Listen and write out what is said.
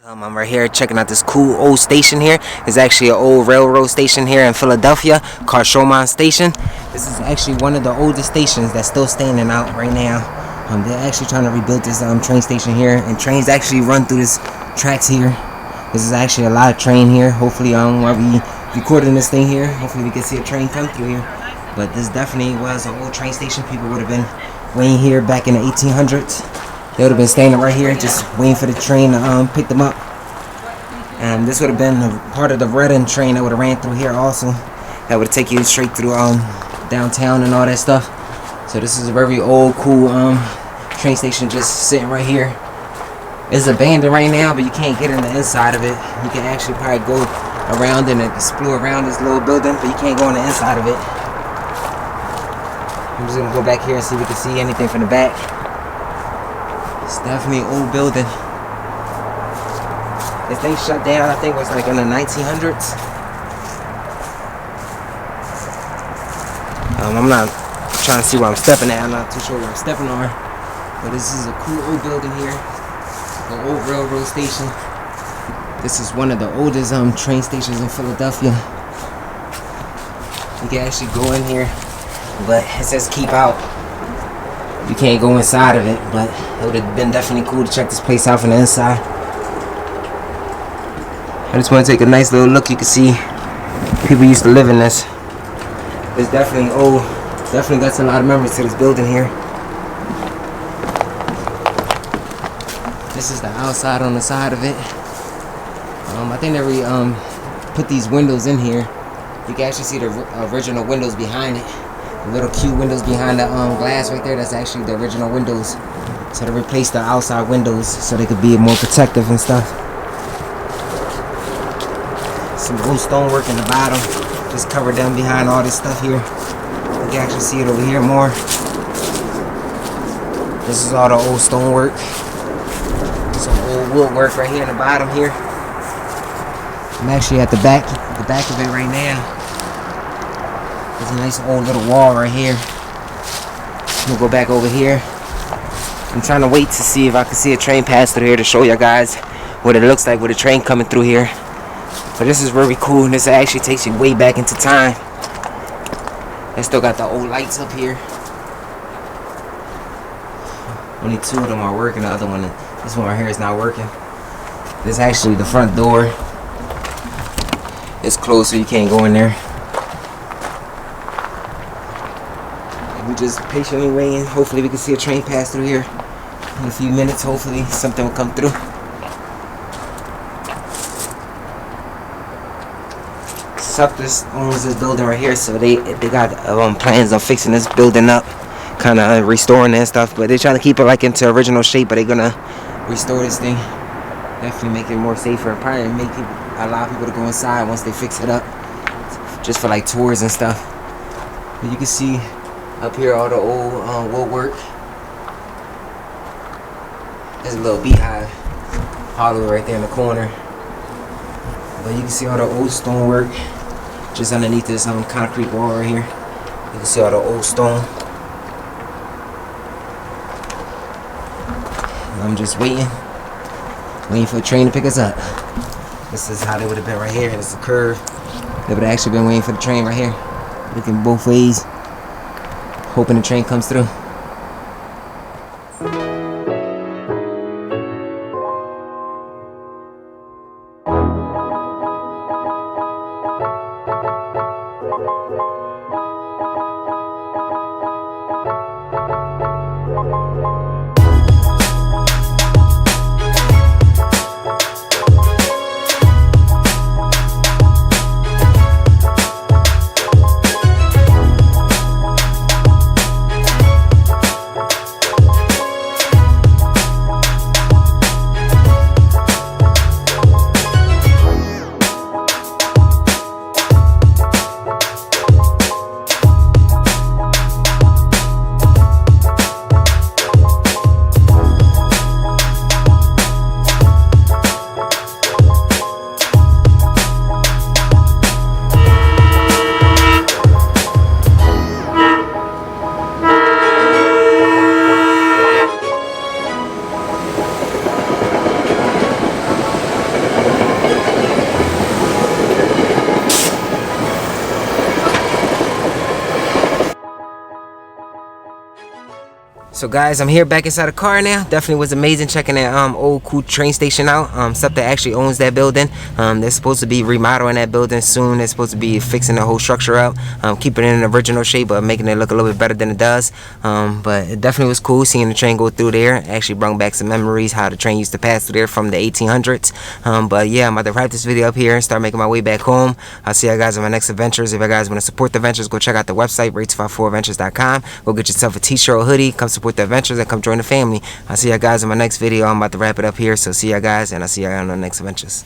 I'm right here checking out this cool old station here. It's actually an old railroad station here in Philadelphia called Shawmont Station. This is actually one of the oldest stations that's still standing out right now. They're actually trying to rebuild this train station here, and trains actually run through this tracks here. This is actually a live train here. Hopefully while we recording this thing here, hopefully we can see a train come through here. But this definitely was an old train station. People would have been waiting here back in the 1800s. They would have been standing right here just waiting for the train to pick them up. And this would have been part of the Reading train that would have ran through here also. That would take you straight through downtown and all that stuff. So this is a very old, cool train station just sitting right here. It's abandoned right now, but you can't get in the inside of it. You can actually probably go around and explore around this little building, but you can't go on the inside of it. I'm just gonna go back here and see if we can see anything from the back. It's definitely an old building. This thing shut down, I think it was like in the 1900s. I'm not trying to see where I'm stepping at. I'm not too sure where I'm stepping on. But this is a cool old building here. An old railroad station. This is one of the oldest train stations in Philadelphia. You can actually go in here, but it says keep out. You can't go inside of it, but it would have been definitely cool to check this place out from the inside. I just want to take a nice little look. You can see people used to live in this. It's definitely old. Definitely got a lot of memories to this building here. This is the outside on the side of it. I think they put these windows in here. You can actually see the original windows behind it. The little cute windows behind the glass right there. That's actually the original windows. So they replaced the outside windows so they could be more protective and stuff. Some old stonework in the bottom. Just covered them behind all this stuff here. You can actually see it over here more. This is all the old stonework. Some old woodwork right here in the bottom here. I'm actually at the back of it right now. There's a nice old little wall right here. We'll go back over here. I'm trying to wait to see if I can see a train pass through here to show you guys what it looks like with a train coming through here. But this is very cool, and this actually takes you way back into time. They still got the old lights up here. Only two of them are working. The other one, this one right here, is not working. This is actually the front door. It's closed, so you can't go in there. And we just patiently waiting. Hopefully we can see a train pass through here in a few minutes. Hopefully something will come through. Suptus owns this building right here, so they got plans on fixing this building up, kind of restoring it and stuff. But they're trying to keep it like into original shape. But they're gonna restore this thing, definitely make it more safer, and probably allow people to go inside once they fix it up, just for like tours and stuff. But you can see up here all the old woodwork. There's a little beehive hollow right there in the corner. But you can see all the old stonework just underneath this concrete wall right here. You can see all the old stone. And I'm just waiting for a train to pick us up. This is how they would have been right here. This is a curve. They would have actually been waiting for the train right here. Looking both ways, hoping the train comes through. So guys, I'm here back inside the car now. Definitely was amazing checking that old cool train station out. Stuff that actually owns that building. They're supposed to be remodeling that building soon. They're supposed to be fixing the whole structure up, keeping it in the original shape, but making it look a little bit better than it does. But it definitely was cool seeing the train go through there. It actually brought back some memories how the train used to pass through there from the 1800s. But yeah, I'm about to wrap this video up here and start making my way back home. I'll see you guys on my next adventures. If you guys want to support the adventures, go check out the website, rate254adventures.com. Go get yourself a t-shirt or hoodie. Come support the adventures and come join the family. I'll see you guys in my next video. I'm about to wrap it up here, so see you guys, and I'll see you on the next adventures.